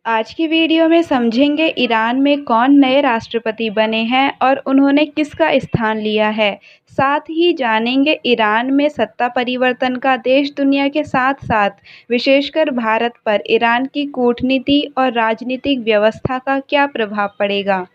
आज की वीडियो में समझेंगे ईरान में कौन नए राष्ट्रपति बने हैं और उन्होंने किसका स्थान लिया है। साथ ही जानेंगे ईरान में सत्ता परिवर्तन का देश दुनिया के साथ-साथ विशेषकर भारत पर ईरान की कूटनीति और राजनीतिक व्यवस्था का क्या प्रभाव पड़ेगा।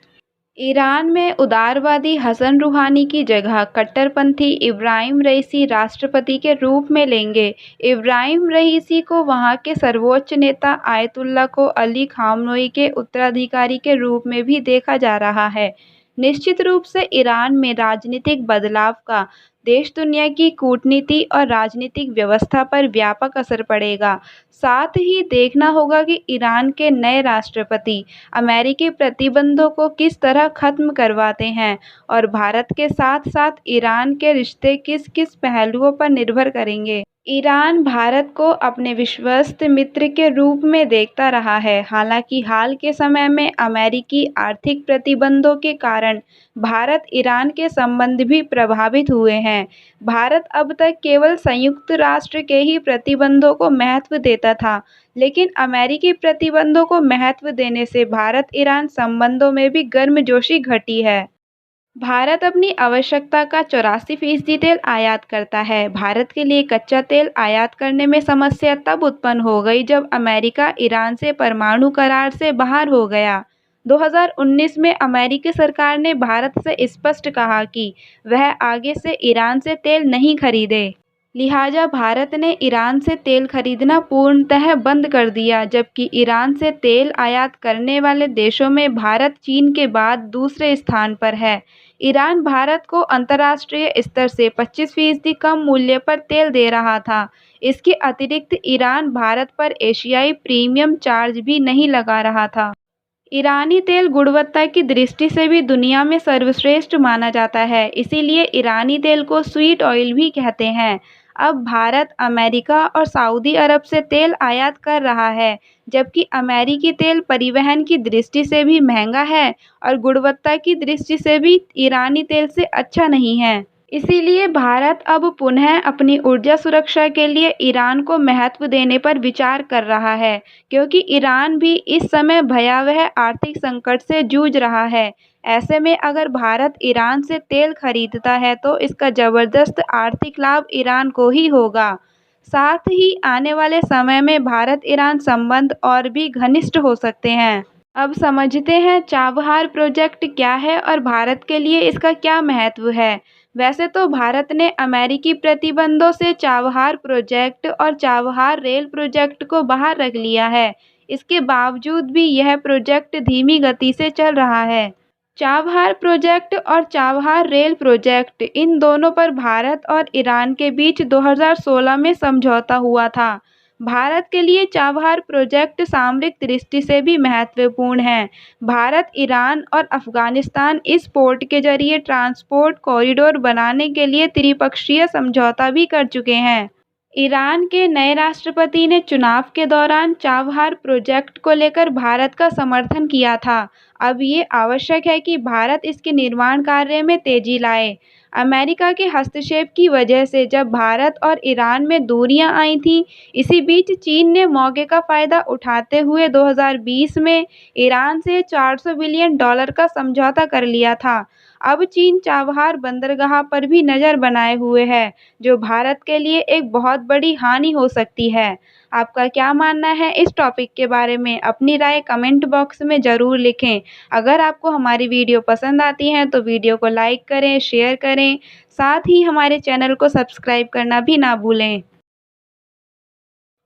ईरान में उदारवादी हसन रूहानी की जगह कट्टरपंथी इब्राहिम रईसी राष्ट्रपति के रूप में लेंगे। इब्राहिम रईसी को वहां के सर्वोच्च नेता आयतुल्ला को अली खामनोई के उत्तराधिकारी के रूप में भी देखा जा रहा है। निश्चित रूप से ईरान में राजनीतिक बदलाव का देश दुनिया की कूटनीति और राजनीतिक व्यवस्था पर व्यापक असर पड़ेगा। साथ ही देखना होगा कि ईरान के नए राष्ट्रपति अमेरिकी प्रतिबंधों को किस तरह खत्म करवाते हैं और भारत के साथ-साथ ईरान के रिश्ते किस-किस पहलुओं पर निर्भर करेंगे। ईरान भारत को अपने विश्वस्त मित्र के रूप में देखता रहा है। हालांकि हाल के समय में अमेरिकी आर्थिक प्रतिबंधों के कारण भारत-ईरान के संबंध भी प्रभावित हुए हैं। भारत अब तक केवल संयुक्त राष्ट्र के ही प्रतिबंधों को महत्व देता था, लेकिन अमेरिकी प्रतिबंधों को महत्व देने से भारत-ईरान संबंधों में भी गर्मजोशी घटी है। भारत अपनी आवश्यकता का 84% तेल आयात करता है। भारत के लिए कच्चा तेल आयात करने में समस्या तब उत्पन्न हो गई जब अमेरिका ईरान से परमाणु करार से बाहर हो गया। 2019 में अमेरिकी सरकार ने भारत से स्पष्ट कहा कि वह आगे से ईरान से तेल नहीं खरीदे। लिहाजा भारत ने ईरान से तेल खरीदना पूर्णतः बंद कर दिया, जबकि ईरान से तेल आयात करने वाले देशों में भारत चीन के बाद दूसरे स्थान पर है। ईरान भारत को अंतर्राष्ट्रीय स्तर से 25% कम मूल्य पर तेल दे रहा था। इसके अतिरिक्त ईरान भारत पर एशियाई प्रीमियम चार्ज भी नहीं लगा रहा था। ईरानी तेल गुणवत्ता की दृष्टि से भी दुनिया में सर्वश्रेष्ठ माना जाता है, इसीलिए ईरानी तेल को स्वीट ऑयल भी कहते हैं। अब भारत अमेरिका और सऊदी अरब से तेल आयात कर रहा है, जबकि अमेरिकी तेल परिवहन की दृष्टि से भी महंगा है और गुणवत्ता की दृष्टि से भी ईरानी तेल से अच्छा नहीं है। इसीलिए भारत अब पुनः अपनी ऊर्जा सुरक्षा के लिए ईरान को महत्व देने पर विचार कर रहा है, क्योंकि ईरान भी इस समय भयावह आर्थिक संकट से जूझ रहा है। ऐसे में अगर भारत ईरान से तेल खरीदता है तो इसका जबरदस्त आर्थिक लाभ ईरान को ही होगा। साथ ही आने वाले समय में भारत-ईरान संबंध और भी घनिष्ठ हो सकते हैं। अब समझते हैं चाबहार प्रोजेक्ट क्या है और भारत के लिए इसका क्या महत्व है। वैसे तो भारत ने अमेरिकी प्रतिबंधों से चाबहार प्रोजेक्ट और चाबहार रेल प्रोजेक्ट को बाहर रख लिया है। इसके बावजूद भी यह प्रोजेक्ट धीमी गति से चल रहा है। चाबहार प्रोजेक्ट और चाबहार रेल प्रोजेक्ट, इन दोनों पर भारत और ईरान के बीच 2016 में समझौता हुआ था। भारत के लिए चाबहार प्रोजेक्ट सामरिक दृष्टि से भी महत्वपूर्ण है। भारत, ईरान और अफगानिस्तान इस पोर्ट के जरिए ट्रांसपोर्ट कॉरिडोर बनाने के लिए त्रिपक्षीय समझौता भी कर चुके हैं। ईरान के नए राष्ट्रपति ने चुनाव के दौरान चाबहार प्रोजेक्ट को लेकर भारत का समर्थन किया था। अब ये आवश्यक है कि भारत इसके निर्माण कार्य में तेजी लाए। अमेरिका के हस्तक्षेप की वजह से जब भारत और ईरान में दूरियां आई थीं, इसी बीच चीन ने मौके का फ़ायदा उठाते हुए 2020 में ईरान से $400 बिलियन का समझौता कर लिया था। अब चीन चाबहार बंदरगाह पर भी नज़र बनाए हुए है, जो भारत के लिए एक बहुत बड़ी हानि हो सकती है। आपका क्या मानना है इस टॉपिक के बारे में? अपनी राय कमेंट बॉक्स में ज़रूर लिखें। अगर आपको हमारी वीडियो पसंद आती है तो वीडियो को लाइक करें, शेयर करें, साथ ही हमारे चैनल को सब्सक्राइब करना भी ना भूलें।